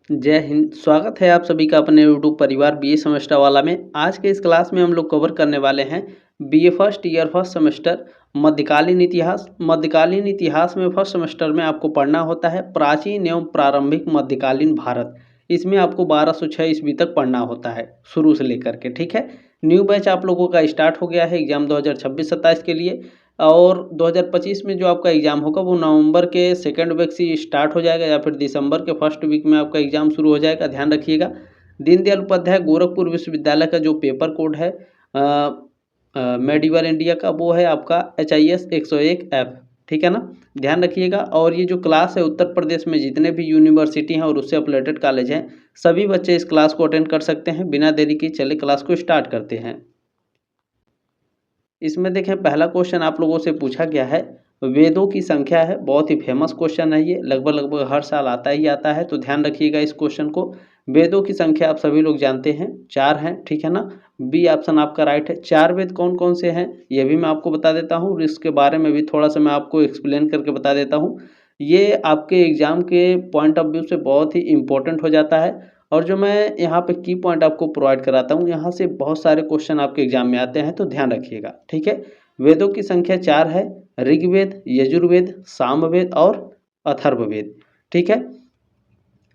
जय हिंद। स्वागत है आप सभी का अपने यूट्यूब परिवार बीए सेमेस्टर वाला में। आज के इस क्लास में हम लोग कवर करने वाले हैं BA first year first semester मध्यकालीन इतिहास। मध्यकालीन इतिहास में फर्स्ट सेमेस्टर में आपको पढ़ना होता है प्राचीन एवं प्रारंभिक मध्यकालीन भारत। इसमें आपको 1206 ईस्वी तक पढ़ना होता है शुरू से लेकर के। ठीक है, न्यू बैच आप लोगों का स्टार्ट हो गया है एग्जाम 2026-27 के लिए। और 2025 में जो आपका एग्ज़ाम होगा वो नवंबर के सेकंड वीक से स्टार्ट हो जाएगा या फिर दिसंबर के फर्स्ट वीक में आपका एग्ज़ाम शुरू हो जाएगा। ध्यान रखिएगा। दीनदयाल उपाध्याय गोरखपुर विश्वविद्यालय का जो पेपर कोड है मेडिवल इंडिया का, वो है आपका HIS 101F। ठीक है ना, ध्यान रखिएगा। और ये जो क्लास है उत्तर प्रदेश में जितने भी यूनिवर्सिटी हैं और उससे अपलेटेड कॉलेज हैं सभी बच्चे इस क्लास को अटेंड कर सकते हैं। बिना देरी के चले क्लास को स्टार्ट करते हैं। इसमें देखें पहला क्वेश्चन आप लोगों से पूछा गया है वेदों की संख्या है। बहुत ही फेमस क्वेश्चन है ये, लगभग हर साल आता ही आता है। तो ध्यान रखिएगा इस क्वेश्चन को। वेदों की संख्या आप सभी लोग जानते हैं 4 हैं। ठीक है ना, बी ऑप्शन आपका राइट है। 4 वेद कौन कौन से हैं ये भी मैं आपको बता देता हूँ और इसके बारे में भी थोड़ा सा मैं आपको एक्सप्लेन करके बता देता हूँ। ये आपके एग्जाम के पॉइंट ऑफ व्यू से बहुत ही इंपॉर्टेंट हो जाता है। और जो मैं यहाँ पे की पॉइंट आपको प्रोवाइड कराता हूँ यहाँ से बहुत सारे क्वेश्चन आपके एग्जाम में आते हैं, तो ध्यान रखिएगा। ठीक है, वेदों की संख्या 4 है। ऋग्वेद, यजुर्वेद, सामवेद और अथर्ववेद। ठीक है,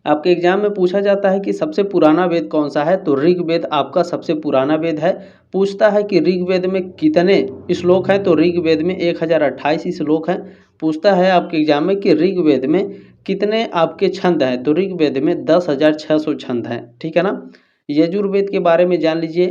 आपके एग्जाम में पूछा जाता है कि सबसे पुराना वेद कौन सा है, तो ऋग्वेद आपका सबसे पुराना वेद है। पूछता है कि ऋग्वेद में कितने श्लोक हैं, तो ऋग्वेद में 1028 श्लोक हैं। पूछता है आपके एग्जाम में कि ऋग्वेद में कितने आपके छंद हैं, तो ऋग्वेद में 10,600 छंद हैं। ठीक है ना। यजुर्वेद के बारे में जान लीजिए।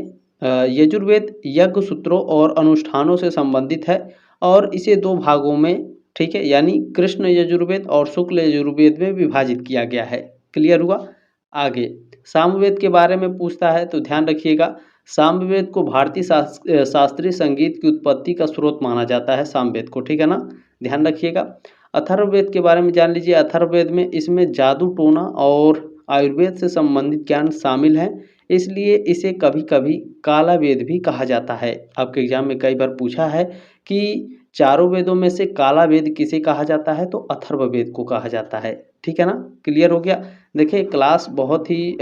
यजुर्वेद यज्ञ सूत्रों और अनुष्ठानों से संबंधित है और इसे 2 भागों में, ठीक है, यानी कृष्ण यजुर्वेद और शुक्ल यजुर्वेद में विभाजित किया गया है। क्लियर हुआ। आगे सामवेद के बारे में पूछता है, तो ध्यान रखिएगा। सामवेद को भारतीय शास्त्रीय संगीत की उत्पत्ति का स्रोत माना जाता है सामवेद को। ठीक है ना, ध्यान रखिएगा। अथर्ववेद के बारे में जान लीजिए। अथर्ववेद में इसमें जादू टोना और आयुर्वेद से संबंधित ज्ञान शामिल है, इसलिए इसे कभी कभी काला वेद भी कहा जाता है। आपके एग्जाम में कई बार पूछा है कि चारों वेदों में से काला वेद किसे कहा जाता है, तो अथर्ववेद को कहा जाता है। ठीक है ना, क्लियर हो गया। देखिए क्लास बहुत ही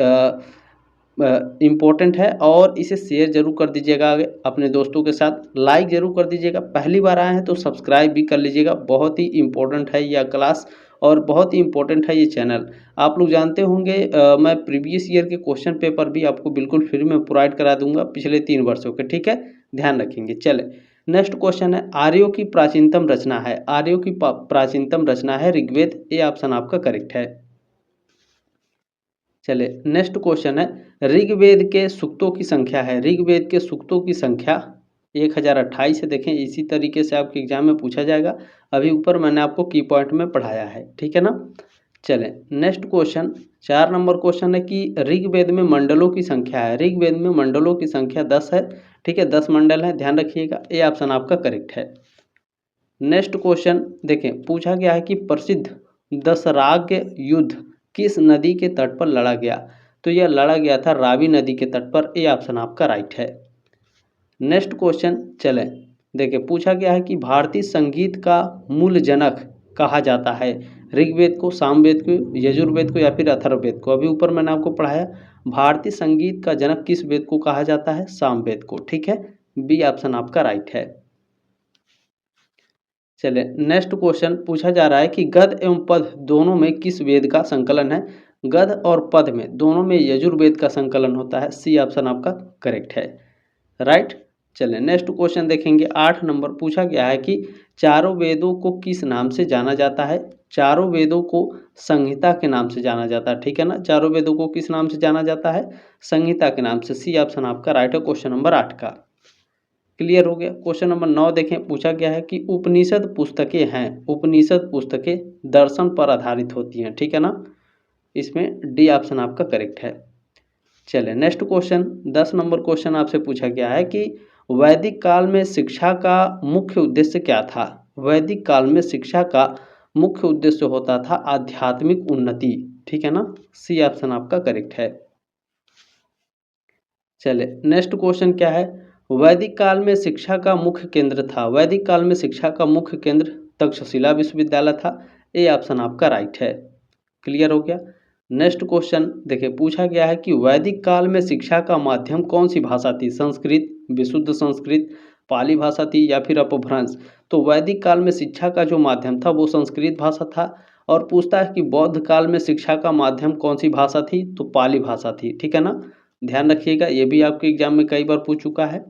इम्पोर्टेंट है और इसे शेयर जरूर कर दीजिएगा अपने दोस्तों के साथ, लाइक जरूर कर दीजिएगा। पहली बार आए हैं तो सब्सक्राइब भी कर लीजिएगा। बहुत ही इम्पोर्टेंट है यह क्लास और बहुत ही इम्पोर्टेंट है ये चैनल। आप लोग जानते होंगे मैं प्रीवियस ईयर के क्वेश्चन पेपर भी आपको बिल्कुल फ्री में प्रोवाइड करा दूंगा पिछले 3 वर्षों के। ठीक है, ध्यान रखेंगे। चले नेक्स्ट क्वेश्चन है आर्यों की प्राचीनतम रचना है। आर्यों की प्राचीनतम रचना है ऋग्वेद। ये ऑप्शन आपका करेक्ट है। चले नेक्स्ट क्वेश्चन है ऋग्वेद के सूक्तों की संख्या है। ऋग्वेद के सूक्तों की संख्या 1028 है। देखें इसी तरीके से आपके एग्जाम में पूछा जाएगा। अभी ऊपर मैंने आपको की पॉइंट में पढ़ाया है। ठीक है ना। चलें नेक्स्ट क्वेश्चन 4 नंबर क्वेश्चन है कि ऋग्वेद में मंडलों की संख्या है। ऋग्वेद में मंडलों की संख्या 10 है। ठीक है, 10 मंडल है, ध्यान रखिएगा। ये ऑप्शन आपका करेक्ट है। नेक्स्ट क्वेश्चन देखें पूछा गया है कि प्रसिद्ध दशराग युद्ध किस नदी के तट पर लड़ा गया, तो यह लड़ा गया था रावी नदी के तट पर। ए ऑप्शन आपका राइट है। नेक्स्ट क्वेश्चन चलें देखिए पूछा गया है कि भारतीय संगीत का मूल जनक कहा जाता है। ऋग्वेद को, सामवेद को, यजुर्वेद को या फिर अथर्ववेद को। अभी ऊपर मैंने आपको पढ़ाया भारतीय संगीत का जनक किस वेद को कहा जाता है, सामवेद को। ठीक है, बी ऑप्शन आपका राइट है। चलिए नेक्स्ट क्वेश्चन पूछा जा रहा है कि गद्य एवं पद दोनों में किस वेद का संकलन है। गद्य और पद में दोनों में यजुर्वेद का संकलन होता है। सी ऑप्शन आपका करेक्ट है, राइट। चलिए नेक्स्ट क्वेश्चन देखेंगे। 8 नंबर पूछा गया है कि चारों वेदों को किस नाम से जाना जाता है। चारों वेदों को संहिता के नाम से जाना जाता है। ठीक है ना, चारों वेदों को किस नाम से जाना जाता है, संहिता के नाम से। सी ऑप्शन आपका राइट है क्वेश्चन नंबर 8 का। क्लियर हो गया। क्वेश्चन नंबर 9 देखें पूछा गया है कि उपनिषद पुस्तकें हैं। उपनिषद पुस्तकें दर्शन पर आधारित होती हैं। ठीक है ना, इसमें डी ऑप्शन आपका करेक्ट है। चलिए नेक्स्ट क्वेश्चन 10 नंबर क्वेश्चन आपसे पूछा गया है कि वैदिक काल में शिक्षा का मुख्य उद्देश्य क्या था। वैदिक काल में शिक्षा का मुख्य उद्देश्य होता था आध्यात्मिक उन्नति। ठीक है ना, सी ऑप्शन आपका करेक्ट है। चलिए नेक्स्ट क्वेश्चन क्या है, वैदिक काल में शिक्षा का मुख्य केंद्र था। वैदिक काल में शिक्षा का मुख्य केंद्र तक्षशिला विश्वविद्यालय था। ए ऑप्शन आपका राइट है। क्लियर हो गया। नेक्स्ट क्वेश्चन देखिए पूछा गया है कि वैदिक काल में शिक्षा का माध्यम कौन सी भाषा थी? संस्कृत, विशुद्ध संस्कृत, पाली भाषा थी या फिर अपभ्रंश? तो वैदिक काल में शिक्षा का जो माध्यम था वो संस्कृत भाषा था। और पूछता है कि बौद्ध काल में शिक्षा का माध्यम कौन सी भाषा थी? तो पाली भाषा थी। ठीक है ना, ध्यान रखिएगा, ये भी आपके एग्जाम में कई बार पूछ चुका है।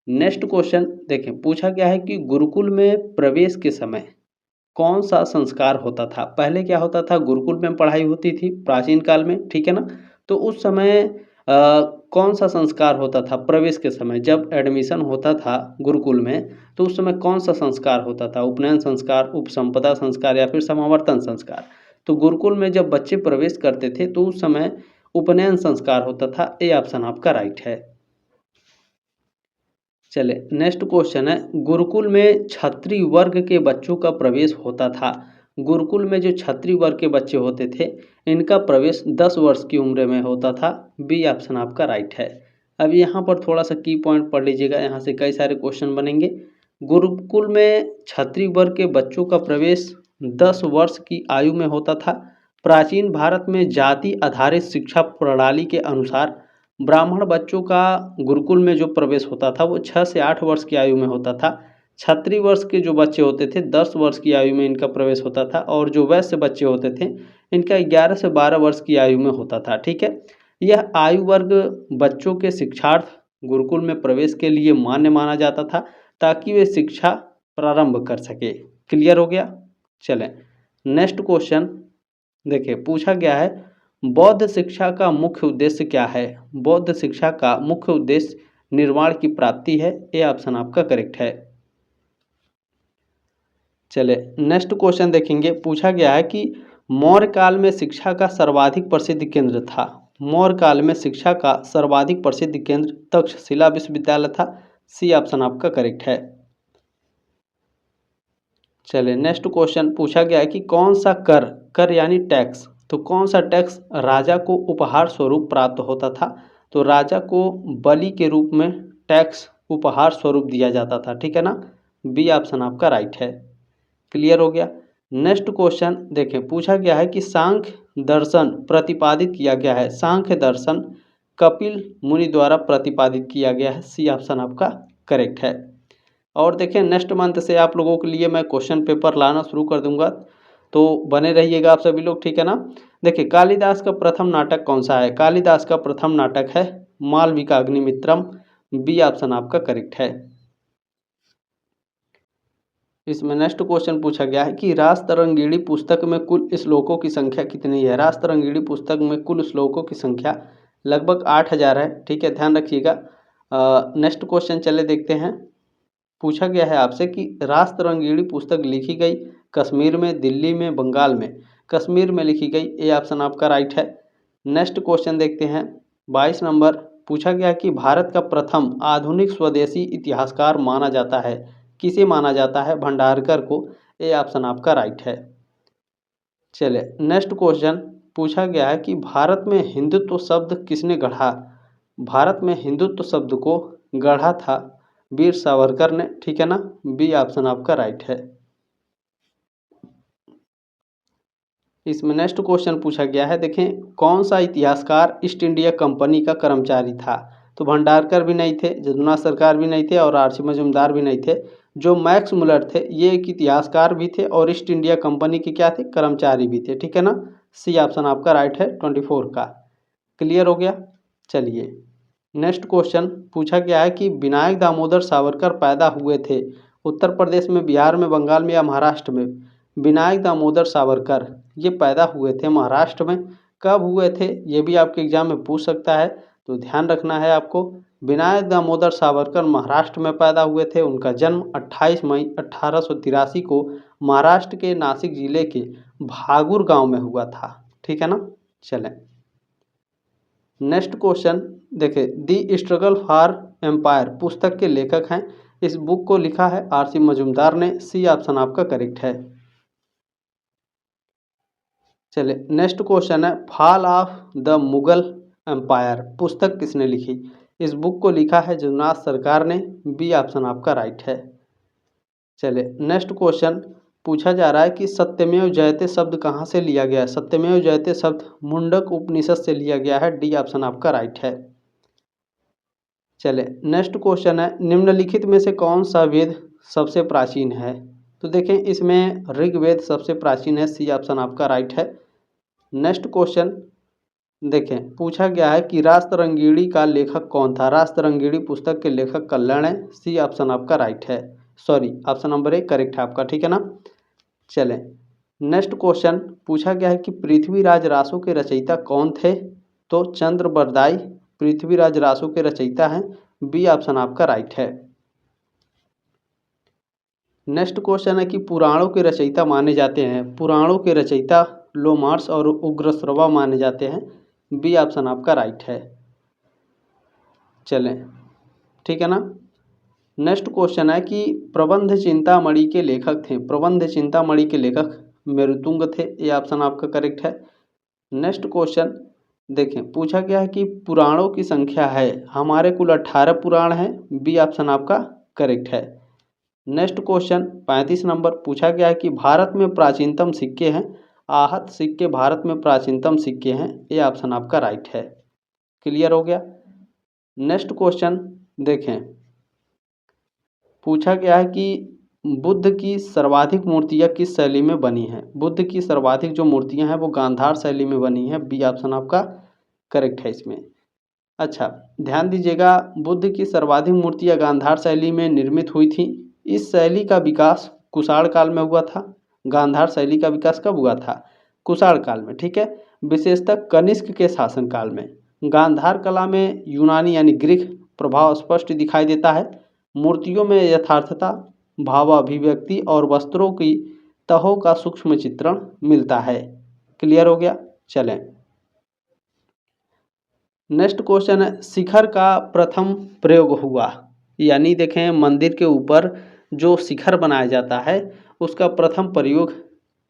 नेक्स्ट क्वेश्चन देखें, पूछा गया है कि गुरुकुल में प्रवेश के समय कौन सा संस्कार होता था? पहले क्या होता था, गुरुकुल में पढ़ाई होती थी प्राचीन काल में, ठीक है ना। तो उस समय कौन सा संस्कार होता था प्रवेश के समय? जब एडमिशन होता था गुरुकुल में तो उस समय कौन सा संस्कार होता था? उपनयन संस्कार, उपसंपदा संस्कार या फिर समावर्तन संस्कार? तो गुरुकुल में जब बच्चे प्रवेश करते थे तो उस समय उपनयन संस्कार होता था। ए ऑप्शन आपका राइट है। चले नेक्स्ट क्वेश्चन है, गुरुकुल में क्षत्रिय वर्ग के बच्चों का प्रवेश होता था। गुरुकुल में जो क्षत्रिय वर्ग के बच्चे होते थे इनका प्रवेश 10 वर्ष की उम्र में होता था। बी ऑप्शन आपका राइट है। अब यहाँ पर थोड़ा सा की पॉइंट पढ़ लीजिएगा, यहाँ से कई सारे क्वेश्चन बनेंगे। गुरुकुल में क्षत्रिय वर्ग के बच्चों का प्रवेश 10 वर्ष की आयु में होता था। प्राचीन भारत में जाति आधारित शिक्षा प्रणाली के अनुसार ब्राह्मण बच्चों का गुरुकुल में जो प्रवेश होता था वो 6 से 8 वर्ष की आयु में होता था। क्षत्रिय वर्ष के जो बच्चे होते थे 10 वर्ष की आयु में इनका प्रवेश होता था। और जो वैश्य बच्चे होते थे इनका 11 से 12 वर्ष की आयु में होता था। ठीक है, यह आयु वर्ग बच्चों के शिक्षार्थ गुरुकुल में प्रवेश के लिए मान्य माना जाता था ताकि वे शिक्षा प्रारंभ कर सके। क्लियर हो गया। चलें नेक्स्ट क्वेश्चन देखिए, पूछा गया है बौद्ध शिक्षा का मुख्य उद्देश्य क्या है? बौद्ध शिक्षा का मुख्य उद्देश्य निर्वाण की प्राप्ति है। ए ऑप्शन आपका करेक्ट है। चले नेक्स्ट क्वेश्चन देखेंगे, पूछा गया है कि मौर्य काल में शिक्षा का सर्वाधिक प्रसिद्ध केंद्र था। मौर्य काल में शिक्षा का सर्वाधिक प्रसिद्ध केंद्र तक्षशिला विश्वविद्यालय था। सी ऑप्शन आपका करेक्ट है। चले नेक्स्ट क्वेश्चन पूछा गया है कि कौन सा कर, कर यानी टैक्स, तो कौन सा टैक्स राजा को उपहार स्वरूप प्राप्त होता था? तो राजा को बलि के रूप में टैक्स उपहार स्वरूप दिया जाता था। ठीक है ना, बी ऑप्शन आपका राइट है। क्लियर हो गया। नेक्स्ट क्वेश्चन देखें, पूछा गया है कि सांख्य दर्शन प्रतिपादित किया गया है। सांख्य दर्शन कपिल मुनि द्वारा प्रतिपादित किया गया है। सी ऑप्शन आपका करेक्ट है। और देखें नेक्स्ट मंथ से आप लोगों के लिए मैं क्वेश्चन पेपर लाना शुरू कर दूंगा, तो बने रहिएगा आप सभी लोग। ठीक है ना। देखिए कालिदास का प्रथम नाटक कौन सा है? कालिदास का प्रथम नाटक है मालविका अग्निमित्रम। बी ऑप्शन आपका करेक्ट है। इसमें नेक्स्ट क्वेश्चन पूछा गया है कि रासतरंगिणी पुस्तक में कुल श्लोकों की संख्या कितनी है? रासतरंगिणी पुस्तक में कुल श्लोकों की संख्या लगभग 8000 है। ठीक है, ध्यान रखिएगा। नेक्स्ट क्वेश्चन चले देखते हैं। पूछा गया है आपसे कि रासतरंगिणी पुस्तक लिखी गई कश्मीर में, दिल्ली में, बंगाल में? कश्मीर में लिखी गई। ए ऑप्शन आपका राइट है। नेक्स्ट क्वेश्चन देखते हैं 22 नंबर। पूछा गया कि भारत का प्रथम आधुनिक स्वदेशी इतिहासकार माना जाता है। किसे माना जाता है? भंडारकर को। ए ऑप्शन आपका राइट है। चले नेक्स्ट क्वेश्चन पूछा गया है कि भारत में हिंदुत्व शब्द किसने गढ़ा? भारत में हिंदुत्व शब्द को गढ़ा था वीर सावरकर ने। ठीक है ना, बी ऑप्शन आपका राइट है। इसमें नेक्स्ट क्वेश्चन पूछा गया है, देखें कौन सा इतिहासकार ईस्ट इंडिया कंपनी का कर्मचारी था? तो भंडारकर भी नहीं थे, जदुनाथ सरकार भी नहीं थे और आरसी मजूमदार भी नहीं थे। जो मैक्स मुलर थे ये एक इतिहासकार भी थे और ईस्ट इंडिया कंपनी के क्या थे? कर्मचारी भी थे। ठीक है ना, सी ऑप्शन आपका राइट है 24 का। क्लियर हो गया। चलिए नेक्स्ट क्वेश्चन पूछा गया है कि विनायक दामोदर सावरकर पैदा हुए थे उत्तर प्रदेश में, बिहार में, बंगाल में या महाराष्ट्र में? विनायक दामोदर सावरकर ये पैदा हुए थे महाराष्ट्र में। कब हुए थे ये भी आपके एग्जाम में पूछ सकता है, तो ध्यान रखना है आपको। विनायक दामोदर सावरकर महाराष्ट्र में पैदा हुए थे। उनका जन्म 28 मई 1883 को महाराष्ट्र के नासिक जिले के भागुर गांव में हुआ था। ठीक है ना। चलें नेक्स्ट क्वेश्चन देखें, दी स्ट्रगल फॉर एम्पायर पुस्तक के लेखक हैं। इस बुक को लिखा है आरसी मजूमदार ने। सी ऑप्शन आपका करेक्ट है। चले नेक्स्ट क्वेश्चन है, fall of the Mughal empire पुस्तक किसने लिखी? इस बुक को लिखा है जगन्नाथ सरकार ने। बी ऑप्शन आपका राइट है। चले नेक्स्ट क्वेश्चन पूछा जा रहा है कि सत्यमेव जयते शब्द कहाँ से लिया गया है। सत्यमेव जयते शब्द मुंडक उपनिषद से लिया गया है। डी ऑप्शन आपका राइट है। चले नेक्स्ट क्वेश्चन है, निम्नलिखित में से कौन सा वेद सबसे प्राचीन है। तो देखें इसमें ऋग्वेद सबसे प्राचीन है। सी ऑप्शन आपका राइट है। नेक्स्ट क्वेश्चन देखें, पूछा गया है कि रास्तरंगिणी का लेखक कौन था। रास्तरंगिणी पुस्तक के लेखक कल्याण है। सी ऑप्शन आपका राइट है। सॉरी, ऑप्शन नंबर 1 करेक्ट है आपका, ठीक है ना। चलें नेक्स्ट क्वेश्चन, पूछा गया है कि पृथ्वीराज रासो के रचयिता कौन थे। तो चंद्र बरदाई पृथ्वीराज रासो के रचयिता हैं। बी ऑप्शन आपका राइट है। नेक्स्ट क्वेश्चन है कि पुराणों के रचयिता माने जाते हैं। पुराणों के रचयिता लोमार्स और उग्रश्रवा माने जाते हैं। बी ऑप्शन आपका राइट है। चलें ठीक है ना। नेक्स्ट क्वेश्चन है कि प्रबंध चिंतामणि के लेखक थे। प्रबंध चिंतामणि के लेखक मेरुतुंग थे। ये ऑप्शन आपका करेक्ट है। नेक्स्ट क्वेश्चन देखें, पूछा गया है कि पुराणों की संख्या है। हमारे कुल 18 पुराण हैं। बी ऑप्शन आपका करेक्ट है। नेक्स्ट क्वेश्चन 35 नंबर, पूछा गया है कि भारत में प्राचीनतम सिक्के हैं। आहत सिक्के भारत में प्राचीनतम सिक्के हैं। ये ऑप्शन आपका राइट है। क्लियर हो गया। नेक्स्ट क्वेश्चन देखें, पूछा गया है कि बुद्ध की सर्वाधिक मूर्तियाँ किस शैली में बनी हैं। बुद्ध की सर्वाधिक जो मूर्तियाँ हैं वो गांधार शैली में बनी हैं। बी ऑप्शन आपका करेक्ट है इसमें। अच्छा ध्यान दीजिएगा, बुद्ध की सर्वाधिक मूर्तियाँ गांधार शैली में निर्मित हुई थी। इस शैली का विकास कुषाण काल में हुआ था। गांधार शैली का विकास कब हुआ था? कुषाण काल में, ठीक है। विशेषतः कनिष्क के शासनकाल में। गांधार कला में यूनानी यानी ग्रीक प्रभाव स्पष्ट दिखाई देता है। मूर्तियों में यथार्थता, भावाभिव्यक्ति और वस्त्रों की तहों का सूक्ष्म चित्रण मिलता है। क्लियर हो गया। चलें नेक्स्ट क्वेश्चन है, शिखर का प्रथम प्रयोग हुआ। यानी देखें मंदिर के ऊपर जो शिखर बनाया जाता है उसका प्रथम प्रयोग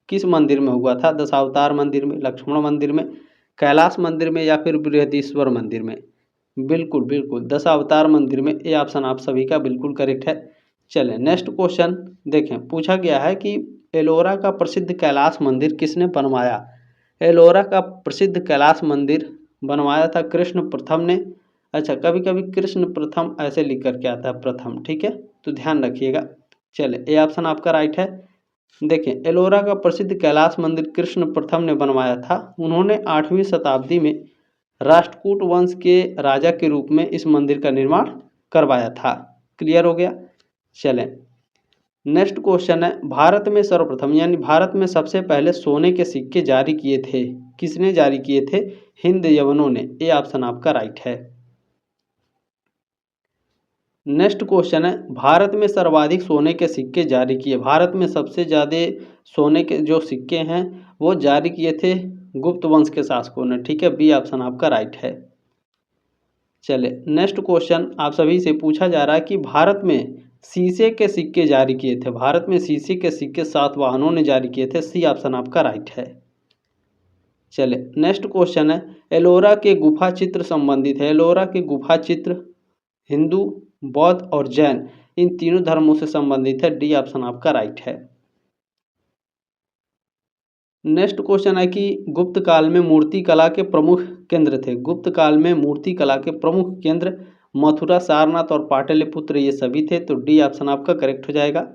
किस मंदिर में हुआ था? दशावतार मंदिर में, लक्ष्मण मंदिर में, कैलाश मंदिर में या फिर बृहदीश्वर मंदिर में? बिल्कुल बिल्कुल दशावतार मंदिर में। ये ऑप्शन आप सभी का बिल्कुल करेक्ट है। चलें नेक्स्ट क्वेश्चन देखें, पूछा गया है कि एलोरा का प्रसिद्ध कैलाश मंदिर किसने बनवाया। एलोरा का प्रसिद्ध कैलाश मंदिर बनवाया था कृष्ण प्रथम ने। अच्छा कभी कभी कृष्ण प्रथम ऐसे लिख करके आता है प्रथम, ठीक है, तो ध्यान रखिएगा। चले ये ऑप्शन आपका राइट है। देखें एलोरा का प्रसिद्ध कैलाश मंदिर कृष्ण प्रथम ने बनवाया था। उन्होंने 8वीं शताब्दी में राष्ट्रकूट वंश के राजा के रूप में इस मंदिर का निर्माण करवाया था। क्लियर हो गया। चलें नेक्स्ट क्वेश्चन है, भारत में सर्वप्रथम यानी भारत में सबसे पहले सोने के सिक्के जारी किए थे। किसने जारी किए थे? हिंद यवनों ने। ये ऑप्शन आपका राइट है। नेक्स्ट क्वेश्चन है, भारत में सर्वाधिक सोने के सिक्के जारी किए। भारत में सबसे ज़्यादा सोने के जो सिक्के हैं वो जारी किए थे गुप्त वंश के शासकों ने, ठीक है। बी ऑप्शन आपका राइट है। चले नेक्स्ट क्वेश्चन आप सभी से पूछा जा रहा है कि भारत में शीशे के सिक्के जारी किए थे। भारत में शीशे के सिक्के सातवाहनों ने जारी किए थे। सी ऑप्शन आपका राइट है। चले नेक्स्ट क्वेश्चन है, एलोरा के गुफा चित्र संबंधित है। एलोरा के गुफा चित्र हिंदू, बौद्ध और जैन इन तीनों धर्मों से संबंधित है। डी ऑप्शन आपका राइट है। नेक्स्ट क्वेश्चन है कि गुप्त काल में मूर्ति कला के प्रमुख केंद्र थे। गुप्त काल में मूर्ति कला के प्रमुख केंद्र मथुरा, सारनाथ और पाटलिपुत्र ये सभी थे। तो डी ऑप्शन आपका करेक्ट हो जाएगा।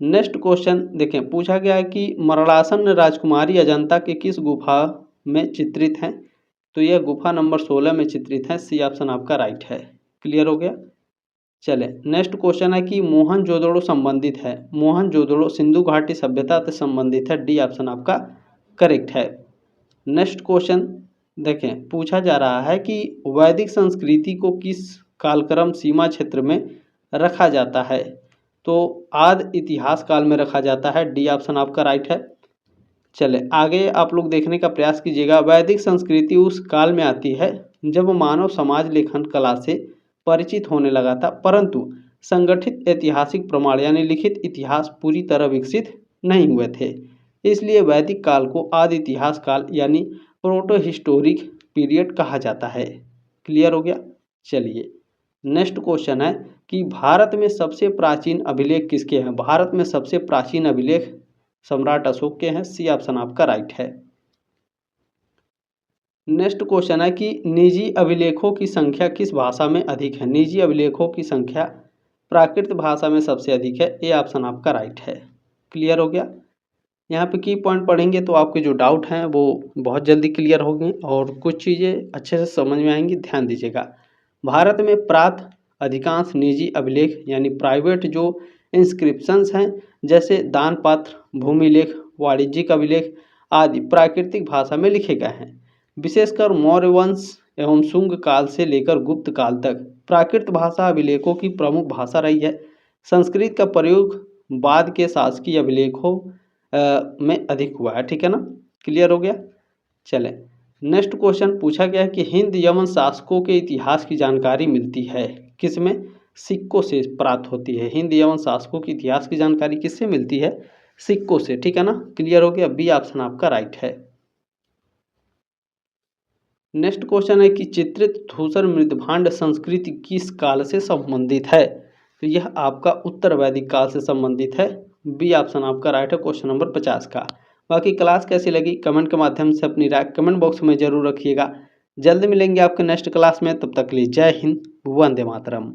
नेक्स्ट क्वेश्चन देखें, पूछा गया है कि मरणासन राजकुमारी अजंता के किस गुफा में चित्रित हैं। तो यह गुफा नंबर 16 में चित्रित है। सी ऑप्शन आपका राइट है। क्लियर हो गया। चले नेक्स्ट क्वेश्चन है कि मोहनजोदड़ो संबंधित है। मोहनजोदड़ो सिंधु घाटी सभ्यता से संबंधित है। डी ऑप्शन आपका करेक्ट है। नेक्स्ट क्वेश्चन देखें, पूछा जा रहा है कि वैदिक संस्कृति को किस कालक्रम सीमा क्षेत्र में रखा जाता है। तो आदि इतिहास काल में रखा जाता है। डी ऑप्शन आपका राइट है। चले आगे आप लोग देखने का प्रयास कीजिएगा। वैदिक संस्कृति उस काल में आती है जब मानव समाज लेखन कला से परिचित होने लगा था, परंतु संगठित ऐतिहासिक प्रमाण यानी लिखित इतिहास पूरी तरह विकसित नहीं हुए थे। इसलिए वैदिक काल को आदि इतिहास काल यानी प्रोटो हिस्टोरिक पीरियड कहा जाता है। क्लियर हो गया। चलिए नेक्स्ट क्वेश्चन है कि भारत में सबसे प्राचीन अभिलेख किसके हैं? भारत में सबसे प्राचीन अभिलेख सम्राट अशोक के हैं। सी ऑप्शन आपका राइट है। नेक्स्ट क्वेश्चन है कि निजी अभिलेखों की संख्या किस भाषा में अधिक है? निजी अभिलेखों की संख्या प्राकृत भाषा में सबसे अधिक है। ए ऑप्शन आपका राइट है। क्लियर हो गया? यहाँ पे की पॉइंट पढ़ेंगे तो आपके जो डाउट हैं वो बहुत जल्दी क्लियर होंगे और कुछ चीज़ें अच्छे से समझ में आएंगी। ध्यान दीजिएगा। भारत में प्राप्त अधिकांश निजी अभिलेख यानी प्राइवेट जो इंस्क्रिप्शंस हैं, जैसे दान पत्र, भूमि लेख, वाणिज्यिक अभिलेख आदि प्राकृतिक भाषा में लिखे गए हैं। विशेषकर मौर्य वंश एवं शुंग काल से लेकर गुप्त काल तक प्राकृत भाषा अभिलेखों की प्रमुख भाषा रही है। संस्कृत का प्रयोग बाद के शासकीय अभिलेखों में अधिक हुआ है। ठीक है ना? क्लियर हो गया? चलें, नेक्स्ट क्वेश्चन पूछा गया है कि हिंद यमन शासकों के इतिहास की जानकारी मिलती है किसमें? सिक्कों से प्राप्त होती है। हिंद यमन शासकों के इतिहास की जानकारी किससे मिलती है? सिक्कों से। ठीक है ना? क्लियर हो गया? बी ऑप्शन आपका राइट है। नेक्स्ट क्वेश्चन है कि चित्रित धूसर मृदभांड संस्कृति किस काल से संबंधित है? तो यह आपका उत्तर वैदिक काल से संबंधित है। बी ऑप्शन आपका राइट है क्वेश्चन नंबर 50 का। बाकी क्लास कैसी लगी कमेंट के माध्यम से अपनी राय कमेंट बॉक्स में जरूर रखिएगा। जल्द मिलेंगे आपके नेक्स्ट क्लास में, तब तक के लिए जय हिंद, वंदे मातरम।